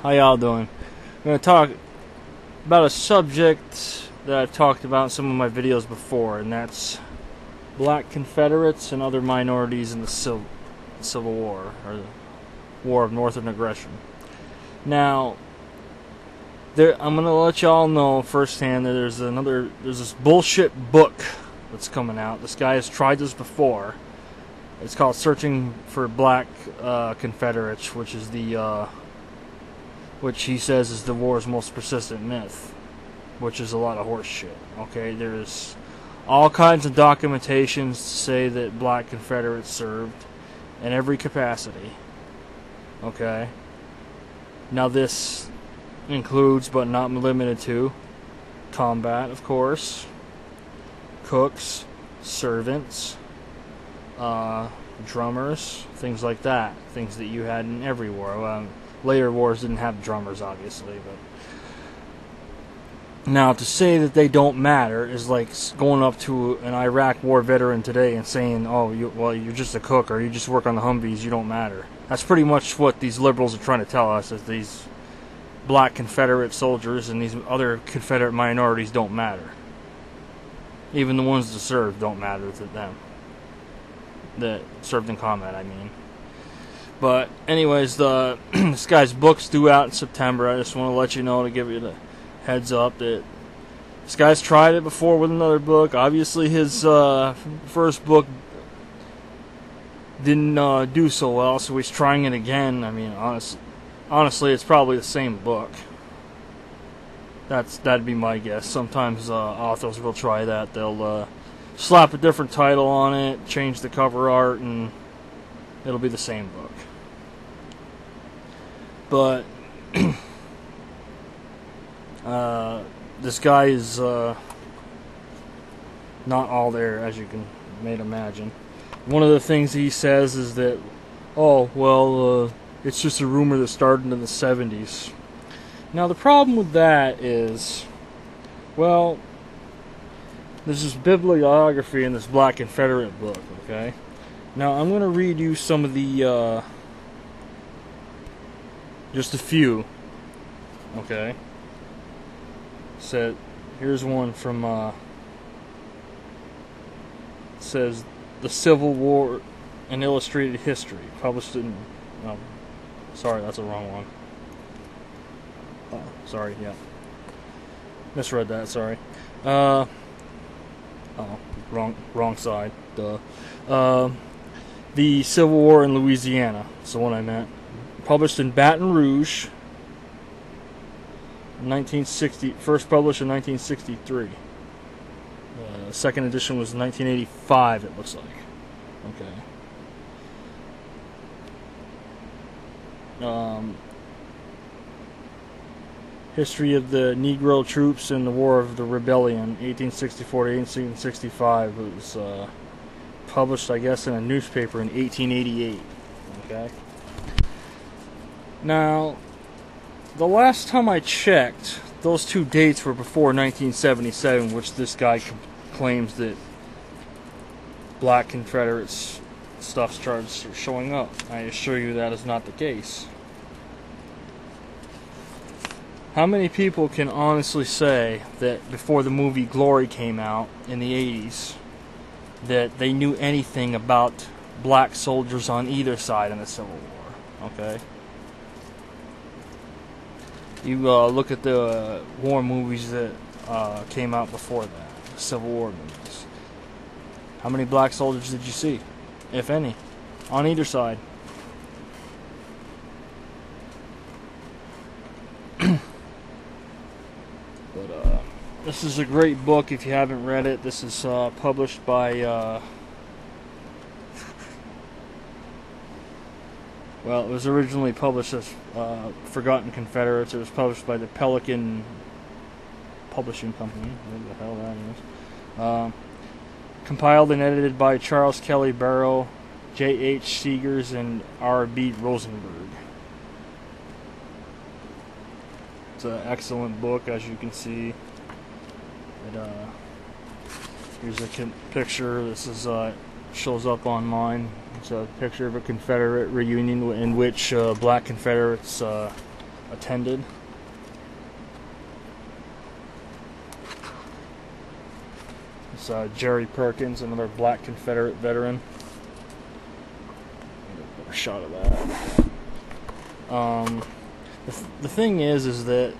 How y'all doing? I'm going to talk about a subject that I've talked about in some of my videos before, and that's black Confederates and other minorities in the Civil War, or the War of Northern Aggression. Now, I'm going to let y'all know firsthand that there's this bullshit book that's coming out. This guy has tried this before. It's called Searching for Black Confederates, which he says is the war's most persistent myth, which is a lot of horse shit. Okay, there's all kinds of documentations to say that black Confederates served in every capacity. Okay, now this includes, but not limited to, combat, of course, cooks, servants, drummers, things like that. Things that you had in every war. Later wars didn't have drummers, obviously, but now to say that they don't matter is like going up to an Iraq war veteran today and saying, "Oh, you're just a cook, or you just work on the Humvees, you don't matter." That's pretty much what these liberals are trying to tell us, is these black Confederate soldiers and these other Confederate minorities don't matter. Even the ones that served don't matter to them. That served in combat, I mean. But anyways, this guy's book's due out in September. I just want to let you know, to give you the heads up, that this guy's tried it before with another book. Obviously his first book didn't do so well, so he's trying it again. I mean, honestly, it's probably the same book. That'd be my guess. Sometimes authors will try that. They'll slap a different title on it, change the cover art, and it'll be the same book. But this guy is not all there, as you can may imagine. One of the things he says is that, oh, well, it's just a rumor that started in the 70s. Now, the problem with that is, well, there's this bibliography in this Black Confederate book, okay? Now, I'm going to read you some of the, just a few, okay? So, here's one from, it says, The Civil War and Illustrated History, published in, sorry, that's a wrong one. Oh, sorry, yeah. Misread that, sorry. Oh, wrong side, duh. The Civil War in Louisiana, that's the one I meant. Published in Baton Rouge, 1960, first published in 1963. Second edition was 1985, it looks like. Okay. History of the Negro troops in the War of the Rebellion, 1864 to 1865. It was published, I guess, in a newspaper in 1888. Okay. Now, the last time I checked, those two dates were before 1977, which this guy claims that black Confederates stuff starts showing up. I assure you that is not the case. How many people can honestly say that before the movie Glory came out in the 80s, that they knew anything about black soldiers on either side in the Civil War? Okay? You look at the war movies that came out before that, the Civil War movies. How many black soldiers did you see, if any, on either side? But this is a great book if you haven't read it. This is published by well, it was originally published as Forgotten Confederates. It was published by the Pelican Publishing Company, whatever the hell that is. Compiled and edited by Charles Kelly Barrow, J.H. Seegers, and R.B. Rosenberg. It's an excellent book, as you can see. Here's a picture. This is shows up on mine. It's a picture of a Confederate reunion in which black Confederates attended. It's Jerry Perkins, another black Confederate veteran. Get a better shot of that. The thing is that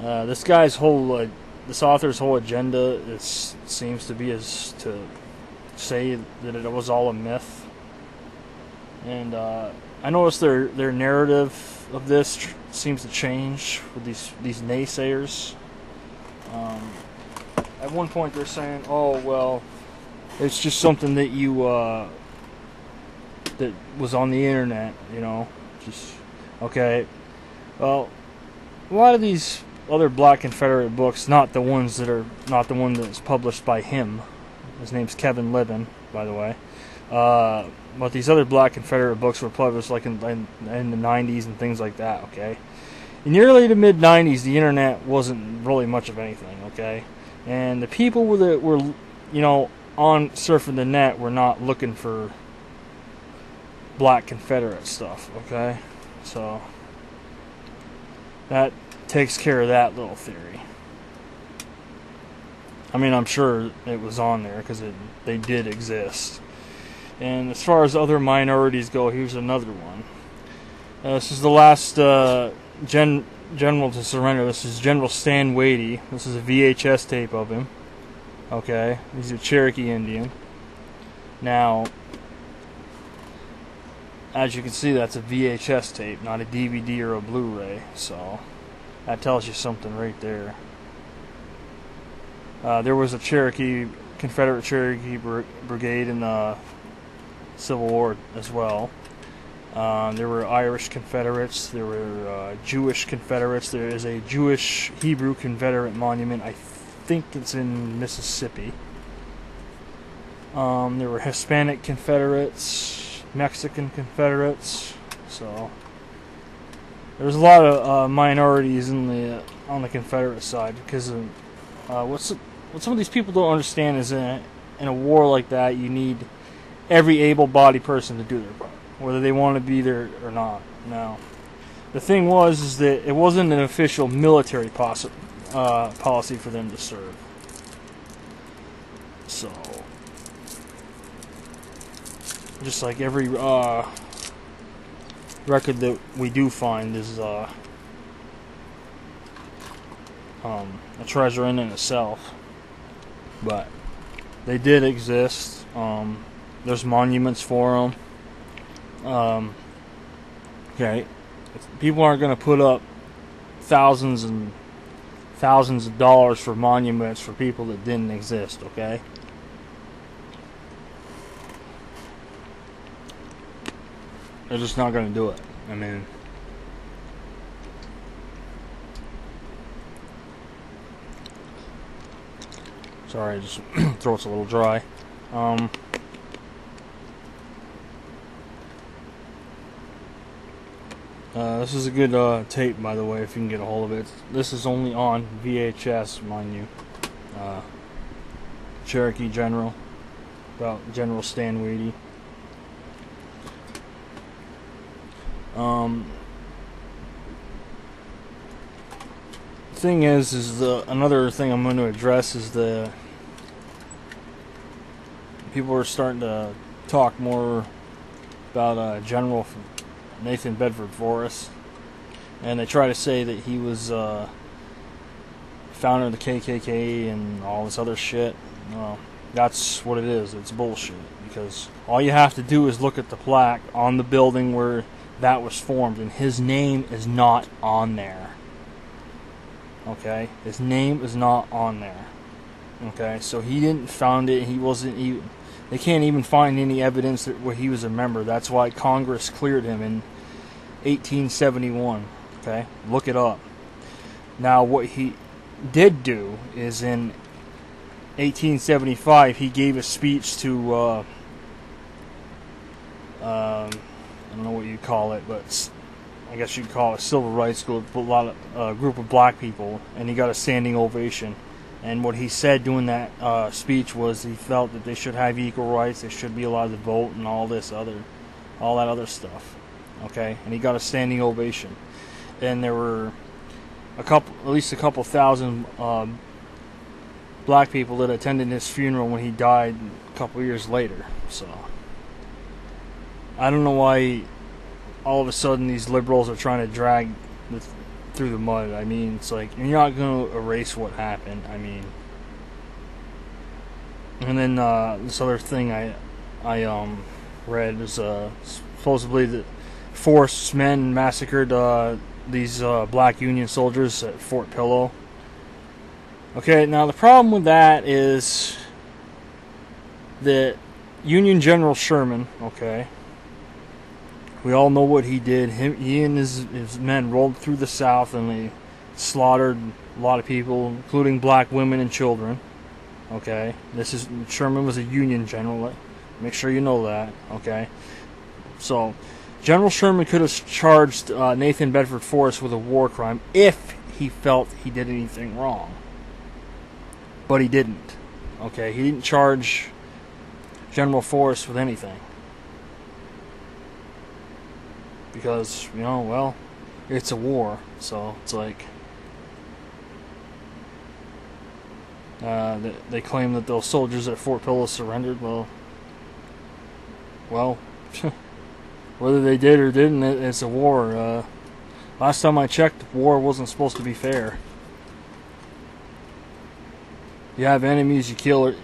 this guy's whole, this author's whole agenda seems to be is to say that it was all a myth. And I noticed their narrative of this seems to change with these naysayers. At one point they're saying, "Oh well, it's just something that you that was on the internet, you know." Just okay. Well, a lot of these other black Confederate books, not the one that's published by him. His name's Kevin Libin, by the way. But these other black Confederate books were published like in the 90s and things like that, okay? In the early to mid 90s, the internet wasn't really much of anything, okay? And the people that were, you know, on surfing the net were not looking for black Confederate stuff, okay? So that takes care of that little theory. I mean, I'm sure it was on there because they did exist. And as far as other minorities go, here's another one. This is the last general to surrender. This is General Stan Wadey. This is a VHS tape of him. Okay, he's a Cherokee Indian. Now, as you can see, that's a VHS tape, not a DVD or a Blu-ray. So that tells you something right there. There was a Confederate Cherokee Brigade in the Civil War as well. There were Irish Confederates. There were Jewish Confederates. There is a Jewish Hebrew Confederate monument. I think it's in Mississippi. There were Hispanic Confederates, Mexican Confederates. So there's a lot of minorities on the Confederate side because of what some of these people don't understand is in a war like that, you need every able-bodied person to do their part, whether they want to be there or not. Now, the thing is that it wasn't an official military policy for them to serve. So, just like every record that we do find is a treasure in itself. But they did exist. There's monuments for them. Okay, people aren't going to put up thousands and thousands of dollars for monuments for people that didn't exist. Okay. They're just not going to do it. I mean, sorry, just throat's a little dry. This is a good tape, by the way, if you can get a hold of it. This is only on VHS, mind you. Cherokee General, about General Stan Wadey. The thing is another thing I'm going to address is the people are starting to talk more about General Nathan Bedford Forrest, and they try to say that he was founder of the KKK and all this other shit. Well, that's what it is. It's bullshit, because all you have to do is look at the plaque on the building where that was formed, and his name is not on there. Okay, his name is not on there. Okay, so he didn't found it. He wasn't even. They can't even find any evidence that he was a member. That's why Congress cleared him in 1871. Okay, look it up. Now, what he did do is in 1875 he gave a speech to I don't know what you call it, but I guess you'd call it a civil rights group, group of black people, and he got a standing ovation. And what he said during that speech was he felt that they should have equal rights, they should be allowed to vote, and all that other stuff. Okay, and he got a standing ovation. and there were at least a couple thousand black people that attended his funeral when he died a couple years later. So I don't know why all of a sudden these liberals are trying to drag through the mud. I mean, it's like, you're not going to erase what happened. I mean, and then this other thing I read is supposedly that forced men massacred these black Union soldiers at Fort Pillow. Okay, now the problem with that is that Union General Sherman, okay, we all know what he did. He and his men rolled through the South and they slaughtered a lot of people, including black women and children. Okay, Sherman was a Union general. Make sure you know that. Okay, so General Sherman could have charged Nathan Bedford Forrest with a war crime if he felt he did anything wrong, but he didn't. Okay, he didn't charge General Forrest with anything because, you know, well, it's a war, so it's like they claim that those soldiers at Fort Pillow surrendered. Well, whether they did or didn't, it's a war. Last time I checked, war wasn't supposed to be fair. You have enemies, you kill or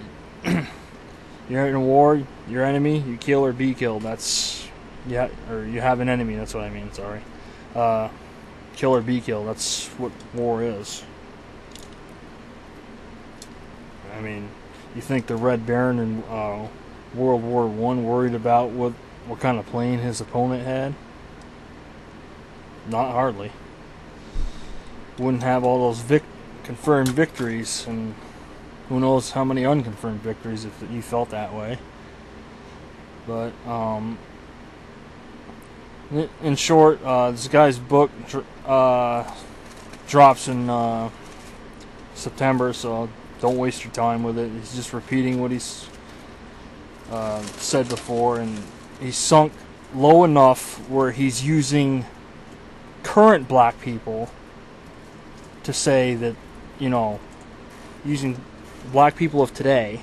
you're in a war, your enemy, you kill or be killed. That's, yeah, or you have an enemy, that's what I mean, sorry. Kill or be killed, that's what war is. I mean, you think the Red Baron in World War I worried about what kind of plane his opponent had? Not hardly. Wouldn't have all those confirmed victories, and who knows how many unconfirmed victories if you felt that way. But in short, this guy's book drops in September, so don't waste your time with it. He's just repeating what he's said before, and he's sunk low enough where he's using current black people to say that, you know, using black people of today,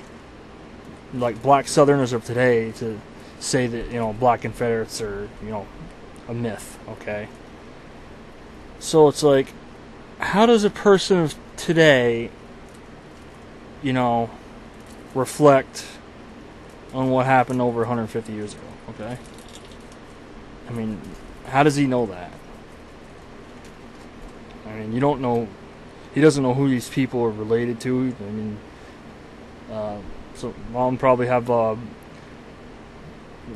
like black Southerners of today, to say that, you know, black Confederates are, you know, a myth. Okay, so it's like, how does a person of today, you know, reflect on what happened over 150 years ago? Okay, I mean, how does he know that? I mean, you don't know. He doesn't know who these people are related to. I mean, so mom probably have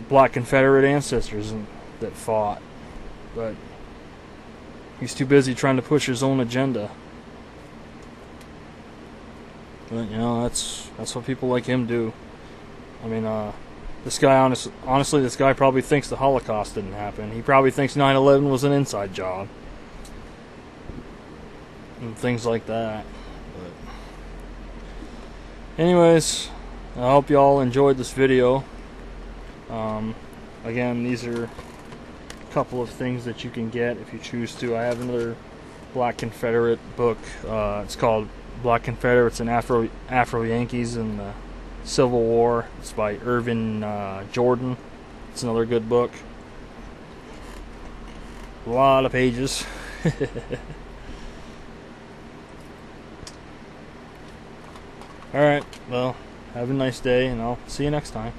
black Confederate ancestors that fought, but he's too busy trying to push his own agenda. But, you know, that's what people like him do. I mean, this guy, honestly, this guy probably thinks the Holocaust didn't happen. He probably thinks 9/11 was an inside job. And things like that. But anyways, I hope y'all enjoyed this video. Again, these are a couple of things that you can get if you choose to. I have another Black Confederate book. It's called Black Confederates and Afro-Yankees in the Civil War. It's by Irvin Jordan. It's another good book. A lot of pages. Alright, well, have a nice day, and I'll see you next time.